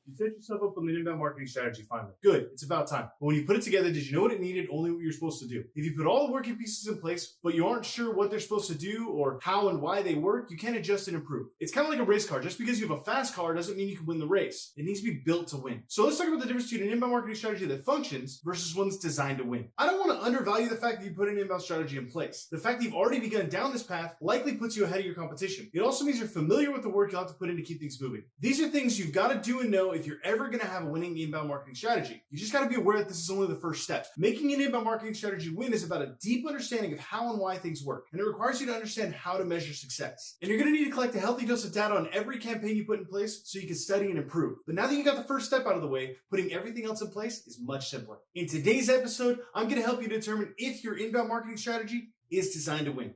You set yourself up with an inbound marketing strategy finally. Good, it's about time. But when you put it together, did you know what it needed? Only what you're supposed to do. If you put all the working pieces in place, but you aren't sure what they're supposed to do or how and why they work, you can't adjust and improve. It's kind of like a race car. Just because you have a fast car doesn't mean you can win the race. It needs to be built to win. So let's talk about the difference between an inbound marketing strategy that functions versus one that's designed to win. I don't want to undervalue the fact that you put an inbound strategy in place. The fact that you've already begun down this path likely puts you ahead of your competition. It also means you're familiar with the work you'll have to put in to keep things moving. These are things you've got to do and know if you're ever going to have a winning inbound marketing strategy. You just got to be aware that this is only the first step. Making an inbound marketing strategy win is about a deep understanding of how and why things work, and it requires you to understand how to measure success. And you're going to need to collect a healthy dose of data on every campaign you put in place so you can study and improve. But now that you got the first step out of the way, putting everything else in place is much simpler. In today's episode, I'm going to help you determine if your inbound marketing strategy is designed to win.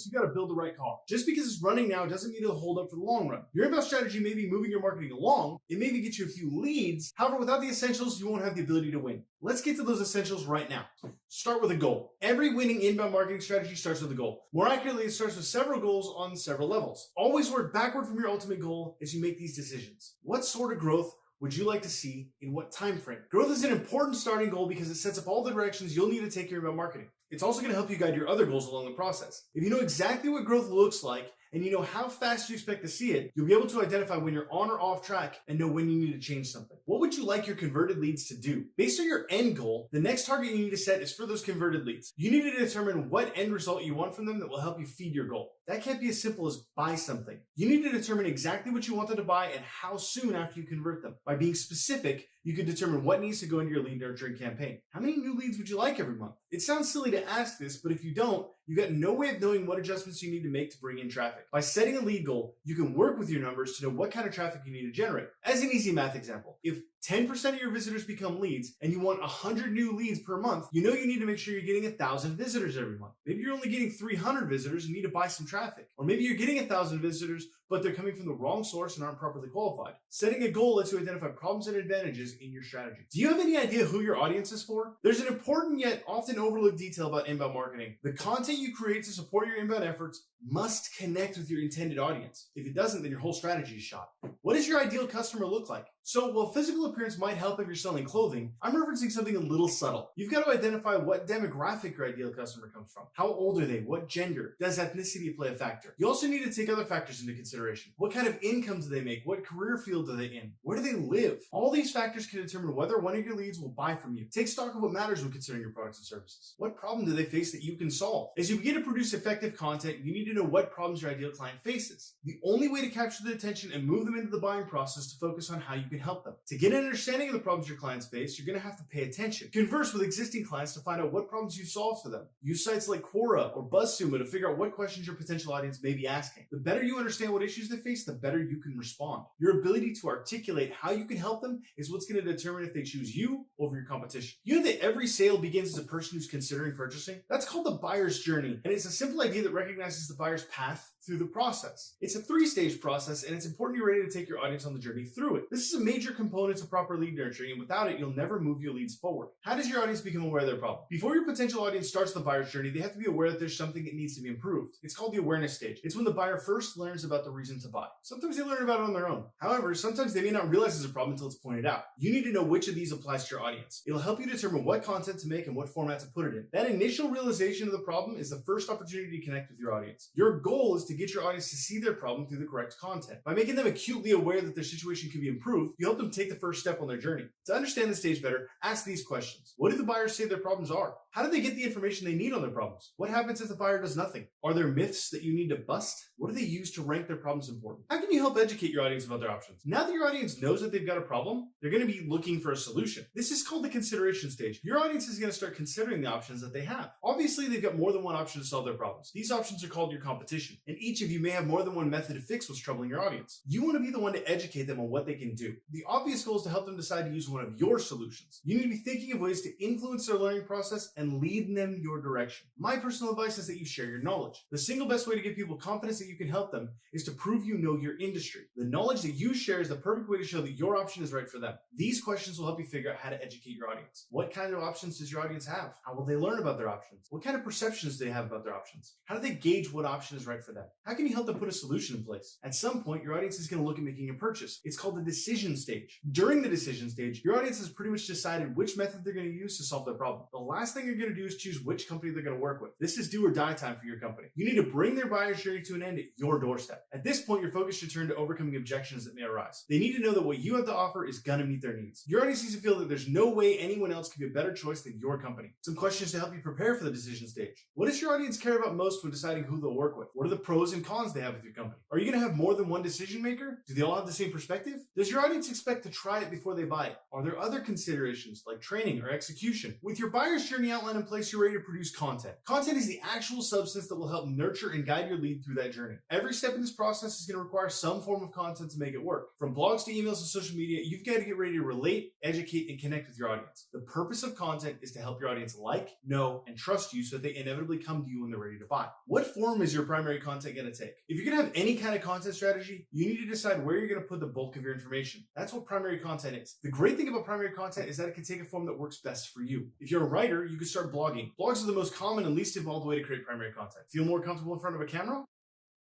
You got to build the right car. Just because it's running now doesn't mean it'll hold up for the long run. Your inbound strategy may be moving your marketing along. It may get you a few leads. However, without the essentials, you won't have the ability to win. Let's get to those essentials right now. Start with a goal. Every winning inbound marketing strategy starts with a goal. More accurately, it starts with several goals on several levels. Always work backward from your ultimate goal as you make these decisions. What sort of growth would you like to see in what time frame? Growth is an important starting goal because it sets up all the directions you'll need to take your inbound marketing. It's also going to help you guide your other goals along the process. If you know exactly what growth looks like and you know how fast you expect to see it, you'll be able to identify when you're on or off track and know when you need to change something. What would you like your converted leads to do? Based on your end goal, the next target you need to set is for those converted leads. You need to determine what end result you want from them that will help you feed your goal. That can't be as simple as buy something. You need to determine exactly what you want them to buy and how soon after you convert them. By being specific, you can determine what needs to go into your lead nurturing campaign. How many new leads would you like every month? It sounds silly to ask this, but if you don't, you got no way of knowing what adjustments you need to make to bring in traffic. By setting a lead goal, you can work with your numbers to know what kind of traffic you need to generate. As an easy math example, if 10% of your visitors become leads and you want 100 new leads per month, you know you need to make sure you're getting 1,000 visitors every month. Maybe you're only getting 300 visitors and need to buy some traffic. Or maybe you're getting 1,000 visitors, but they're coming from the wrong source and aren't properly qualified. Setting a goal lets you identify problems and advantages in your strategy. Do you have any idea who your audience is for? There's an important yet often overlooked detail about inbound marketing. The content you create to support your inbound efforts must connect with your intended audience. If it doesn't, then your whole strategy is shot. What does your ideal customer look like? So while physical appearance might help if you're selling clothing, I'm referencing something a little subtle. You've got to identify what demographic your ideal customer comes from. How old are they? What gender? Does ethnicity play a factor? You also need to take other factors into consideration. What kind of income do they make? What career field are they in? Where do they live? All these factors can determine whether one of your leads will buy from you. Take stock of what matters when considering your products and services. What problem do they face that you can solve? As you begin to produce effective content, you need to know what problems your ideal client faces. The only way to capture the attention and move them into the buying process is to focus on how you can help them. To get an understanding of the problems your clients face, you're going to have to pay attention. Converse with existing clients to find out what problems you solve for them. Use sites like Quora or BuzzSumo to figure out what questions your potential audience may be asking. The better you understand what issues they face, the better you can respond. Your ability to articulate how you can help them is what's going to determine if they choose you over your competition. You know that every sale begins as a person who's considering purchasing? That's called the buyer's journey, and it's a simple idea that recognizes the buyer's path through the process. It's a 3-stage process, and it's important you're ready to take your audience on the journey through it. This is a major component to proper lead nurturing, and without it, you'll never move your leads forward. How does your audience become aware of their problem? Before your potential audience starts the buyer's journey, they have to be aware that there's something that needs to be improved. It's called the awareness stage. It's when the buyer first learns about the reason to buy. Sometimes they learn about it on their own. However, sometimes they may not realize there's a problem until it's pointed out. You need to know which of these applies to your audience. It'll help you determine what content to make and what format to put it in. That initial realization of the problem is the first opportunity to connect with your audience. Your goal is to get your audience to see their problem through the correct content. By making them acutely aware that their situation can be improved, you help them take the first step on their journey. To understand the stage better, ask these questions. What do the buyers say their problems are? How do they get the information they need on their problems? What happens if the buyer does nothing? Are there myths that you need to bust? What do they use to rank their problems important? How can you help educate your audience about their options? Now that your audience knows that they've got a problem, they're going to be looking for a solution. This is called the consideration stage. Your audience is going to start considering the options that they have. Obviously, they've got more than one option to solve their problems. These options are called your competition, and each of you may have more than one method to fix what's troubling your audience. You want to be the one to educate them on what they can do. The obvious goal is to help them decide to use one of your solutions. You need to be thinking of ways to influence their learning process and lead them your direction. My personal advice is that you share your knowledge. The single best way to give people confidence that you can help them is to prove you know your industry. The knowledge that you share is the perfect way to show that your option is right for them. These questions will help you figure out how to educate your audience. What kind of options does your audience have? How will they learn about their options? What kind of perceptions do they have about their options? How do they gauge what option is right for them? How can you help them put a solution in place? At some point, your audience is going to look at making a purchase. It's called the decision stage. During the decision stage, your audience has pretty much decided which method they're going to use to solve their problem. The last thing you're going to do is choose which company they're going to work with. This is do or die time for your company. You need to bring their buyer's journey to an end at your doorstep. At this point, your focus should turn to overcoming objections that may arise. They need to know that what you have to offer is going to meet their needs. Your audience needs to feel that there's no way anyone else can be a better choice than your company. Some questions to help you prepare for the decision stage. What does your audience care about most when deciding who they'll work with? What are the pros and cons they have with your company? Are you going to have more than one decision maker? Do they all have the same perspective? Does your audience expect to try it before they buy it? Are there other considerations like training or execution? With your buyer's journey outline in place, you're ready to produce content. Content is the actual substance that will help nurture and guide your lead through that journey. Every step in this process is going to require some form of content to make it work. From blogs to emails to social media, you've got to get ready to relate, educate, and connect with your audience. The purpose of content is to help your audience like, know, and trust you so that they inevitably come to you when they're ready to buy. What form is your primary content going to take? If you're going to have any kind of content strategy, you need to decide where you're going to put the bulk of your information. That's what primary content is. The great thing about primary content is that it can take a form that works best for you. If you're a writer, you could start blogging. Blogs are the most common and least involved way to create primary content. Feel more comfortable in front of a camera?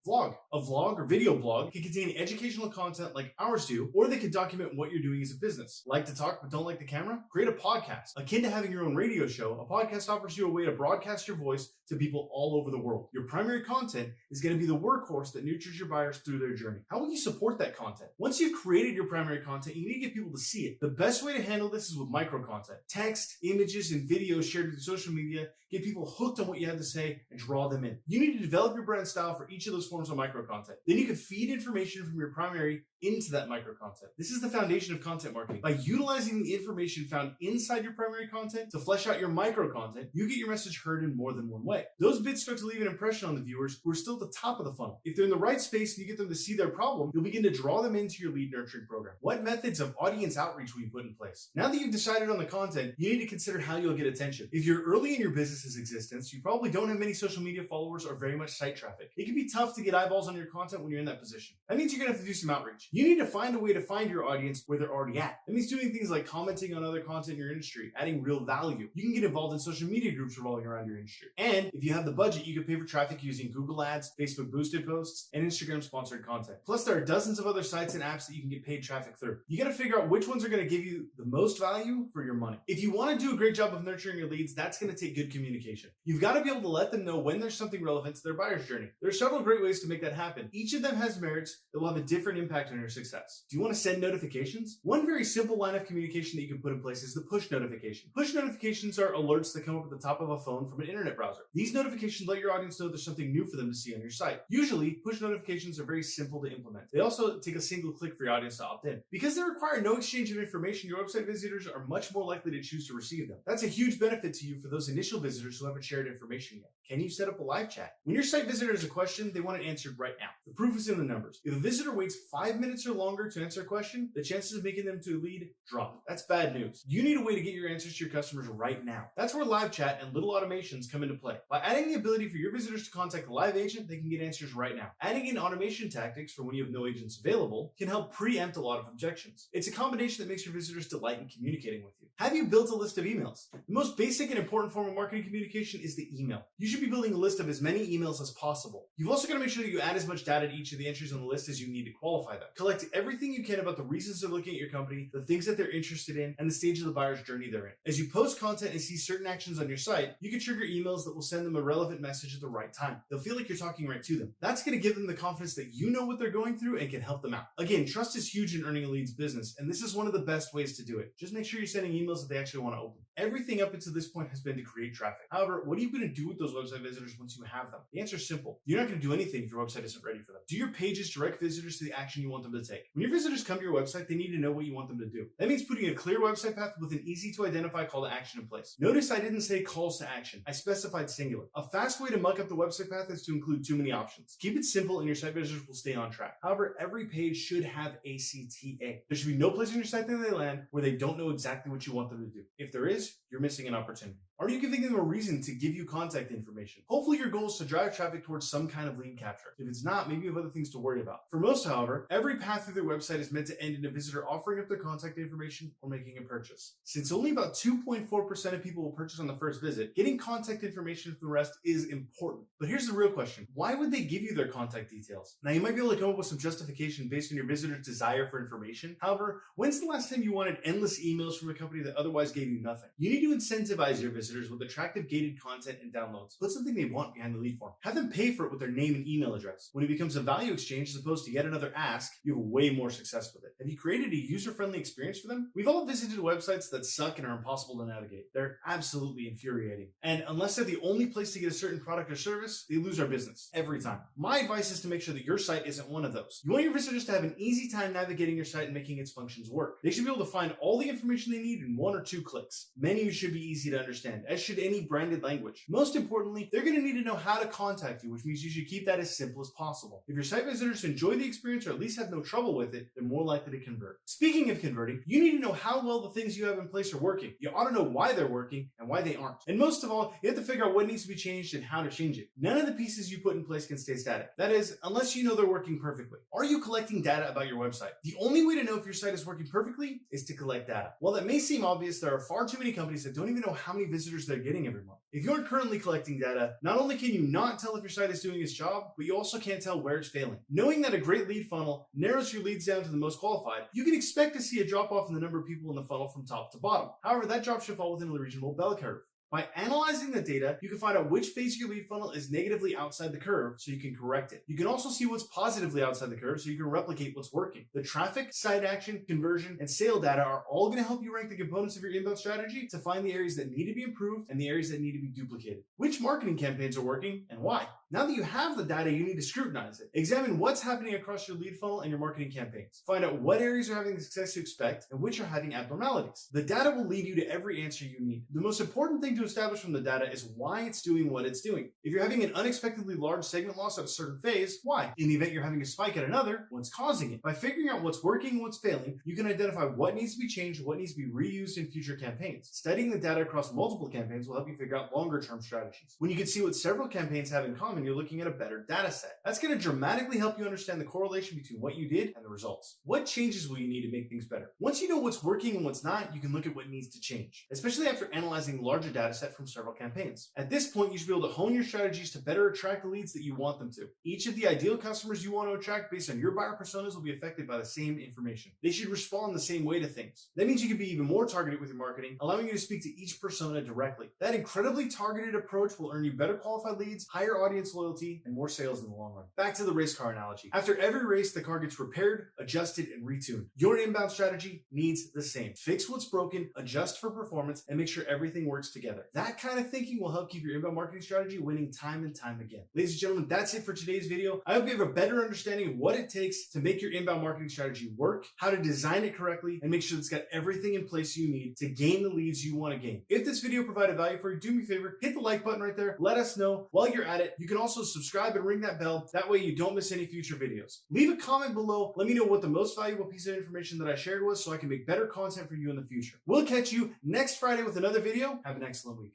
Vlog. A vlog or video blog can contain educational content like ours do, or they can document what you're doing as a business. Like to talk but don't like the camera? Create a podcast. Akin to having your own radio show, a podcast offers you a way to broadcast your voice to people all over the world. Your primary content is going to be the workhorse that nurtures your buyers through their journey. How will you support that content? Once you've created your primary content, you need to get people to see it. The best way to handle this is with micro content. Text, images, and videos shared through social media get people hooked on what you have to say and draw them in. You need to develop your brand style for each of those forms of micro content. Then you can feed information from your primary into that micro content. This is the foundation of content marketing. By utilizing the information found inside your primary content to flesh out your micro content, you get your message heard in more than one way. Those bits start to leave an impression on the viewers who are still at the top of the funnel. If they're in the right space and you get them to see their problem, you'll begin to draw them into your lead nurturing program. What methods of audience outreach will you put in place? Now that you've decided on the content, you need to consider how you'll get attention. If you're early in your business's existence, you probably don't have many social media followers or very much site traffic. It can be tough to get eyeballs on your content when you're in that position. That means you're going to have to do some outreach. You need to find a way to find your audience where they're already at. That means doing things like commenting on other content in your industry, adding real value. You can get involved in social media groups revolving around your industry. And if you have the budget, you can pay for traffic using Google Ads, Facebook boosted posts, and Instagram sponsored content. Plus, there are dozens of other sites and apps that you can get paid traffic through. You got to figure out which ones are going to give you the most value for your money. If you want to do a great job of nurturing your leads, that's going to take good communication. You've got to be able to let them know when there's something relevant to their buyer's journey. There are several great ways to make that happen. Each of them has merits that will have a different impact on your success. Do you want to send notifications? One very simple line of communication that you can put in place is the push notification. Push notifications are alerts that come up at the top of a phone from an internet browser. These notifications let your audience know there's something new for them to see on your site. Usually, push notifications are very simple to implement. They also take a single click for your audience to opt in. Because they require no exchange of information, your website visitors are much more likely to choose to receive them. That's a huge benefit to you for those initial visitors who haven't shared information yet. Can you set up a live chat? When your site visitor has a question, they want it answered right now. The proof is in the numbers. If a visitor waits 5 minutes or longer to answer a question, the chances of making them to a lead drop. That's bad news. You need a way to get your answers to your customers right now. That's where live chat and little automations come into play. By adding the ability for your visitors to contact a live agent, they can get answers right now. Adding in automation tactics for when you have no agents available can help preempt a lot of objections. It's a combination that makes your visitors delight in communicating with you. Have you built a list of emails? The most basic and important form of marketing communication is the email. You should be building a list of as many emails as possible. You've also got to make sure that you add as much data to each of the entries on the list as you need to qualify them. Collect everything you can about the reasons they're looking at your company, the things that they're interested in, and the stage of the buyer's journey they're in. As you post content and see certain actions on your site, you can trigger emails that will send them a relevant message at the right time. They'll feel like you're talking right to them. That's going to give them the confidence that you know what they're going through and can help them out. Again, trust is huge in earning a lead's business, and this is one of the best ways to do it. Just make sure you're sending emails that they actually want to open. Everything up until this point has been to create traffic. However, what are you going to do with those website visitors once you have them? The answer is simple. You're not going to do anything if your website isn't ready for them. Do your pages direct visitors to the action you want them to take? When your visitors come to your website, they need to know what you want them to do. That means putting a clear website path with an easy to identify call to action in place. Notice I didn't say calls to action. I specified singular. A fast way to muck up the website path is to include too many options. Keep it simple and your site visitors will stay on track. However, every page should have ACTA. There should be no place on your site that they land where they don't know exactly what you want them to do. If there is, you're missing an opportunity. Are you giving them a reason to give you contact information? Hopefully your goal is to drive traffic towards some kind of lead capture. If it's not, maybe you have other things to worry about. For most, however, every path through their website is meant to end in a visitor offering up their contact information or making a purchase. Since only about 2.4% of people will purchase on the first visit, getting contact information from the rest is important. But here's the real question. Why would they give you their contact details? Now, you might be able to come up with some justification based on your visitor's desire for information. However, when's the last time you wanted endless emails from a company that otherwise gave you nothing? You need to incentivize your visitors with attractive gated content and downloads. Put something they want behind the lead form. Have them pay for it with their name and email address. When it becomes a value exchange as opposed to yet another ask, you have way more success with it. Have you created a user-friendly experience for them? We've all visited websites that suck and are impossible to navigate. They're absolutely infuriating. And unless they're the only place to get a certain product or service, they lose our business every time. My advice is to make sure that your site isn't one of those. You want your visitors to have an easy time navigating your site and making its functions work. They should be able to find all the information they need in 1 or 2 clicks. Menus should be easy to understand, as should any branded language. Most importantly, they're going to need to know how to contact you, which means you should keep that as simple as possible. If your site visitors enjoy the experience or at least have no trouble with it, they're more likely to convert. Speaking of converting, you need to know how well the things you have in place are working. You ought to know why they're working and why they aren't. And most of all, you have to figure out what needs to be changed and how to change it. None of the pieces you put in place can stay static. That is, unless you know they're working perfectly. Are you collecting data about your website? The only way to know if your site is working perfectly is to collect data. While that may seem obvious, there are far too many companies that don't even know how many visitors they're getting every month. If you aren't currently collecting data, not only can you not tell if your site is doing its job, but you also can't tell where it's failing. Knowing that a great lead funnel narrows your leads down to the most qualified, you can expect to see a drop off in the number of people in the funnel from top to bottom. However, that drop should fall within a reasonable bell curve. By analyzing the data, you can find out which phase of your lead funnel is negatively outside the curve so you can correct it. You can also see what's positively outside the curve so you can replicate what's working. The traffic, site action, conversion, and sale data are all going to help you rank the components of your inbound strategy to find the areas that need to be improved and the areas that need to be duplicated. Which marketing campaigns are working and why? Now that you have the data, you need to scrutinize it. Examine what's happening across your lead funnel and your marketing campaigns. Find out what areas are having the success you expect and which are having abnormalities. The data will lead you to every answer you need. The most important thing to establish from the data is why it's doing what it's doing. If you're having an unexpectedly large segment loss at a certain phase, why? In the event you're having a spike at another, what's causing it? By figuring out what's working and what's failing, you can identify what needs to be changed, what needs to be reused in future campaigns. Studying the data across multiple campaigns will help you figure out longer-term strategies. When you can see what several campaigns have in common, you're looking at a better data set. That's going to dramatically help you understand the correlation between what you did and the results. What changes will you need to make things better? Once you know what's working and what's not, you can look at what needs to change, especially after analyzing a larger data set from several campaigns. At this point, you should be able to hone your strategies to better attract the leads that you want them to. Each of the ideal customers you want to attract based on your buyer personas will be affected by the same information. They should respond the same way to things. That means you can be even more targeted with your marketing, allowing you to speak to each persona directly. That incredibly targeted approach will earn you better qualified leads, higher audience loyalty, and more sales in the long run. Back to the race car analogy. After every race, the car gets repaired, adjusted, and retuned. Your inbound strategy needs the same. Fix what's broken, adjust for performance, and make sure everything works together. That kind of thinking will help keep your inbound marketing strategy winning time and time again. Ladies and gentlemen, that's it for today's video. I hope you have a better understanding of what it takes to make your inbound marketing strategy work, how to design it correctly, and make sure it's got everything in place you need to gain the leads you want to gain. If this video provided value for you, do me a favor, hit the like button right there. Let us know. While you're at it, you can also subscribe and ring that bell. That way you don't miss any future videos. Leave a comment below. Let me know what the most valuable piece of information that I shared was so I can make better content for you in the future. We'll catch you next Friday with another video. Have an excellent week.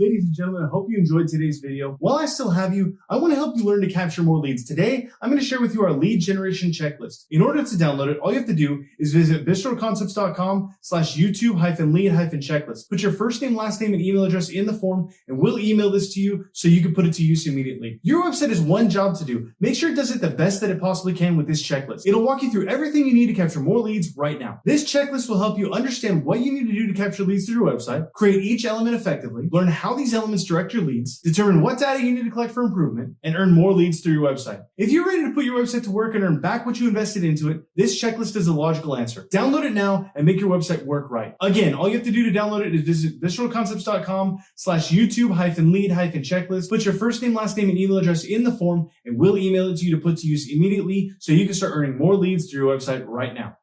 Ladies and gentlemen, I hope you enjoyed today's video. While I still have you, I want to help you learn to capture more leads. Today, I'm going to share with you our lead generation checklist. In order to download it, all you have to do is visit visceralconcepts.com/YouTube-lead-checklist. Put your first name, last name, and email address in the form, and we'll email this to you so you can put it to use immediately. Your website has one job to do. Make sure it does it the best that it possibly can with this checklist. It'll walk you through everything you need to capture more leads right now. This checklist will help you understand what you need to do to capture leads through your website, create each element effectively, learn how these elements direct your leads, determine what data you need to collect for improvement, and earn more leads through your website. If you're ready to put your website to work and earn back what you invested into it, this checklist is a logical answer. Download it now and make your website work right. Again, all you have to do to download it is visit visceralconcepts.com/YouTube-lead-checklist. Put your first name, last name, and email address in the form, and we'll email it to you to put to use immediately so you can start earning more leads through your website right now.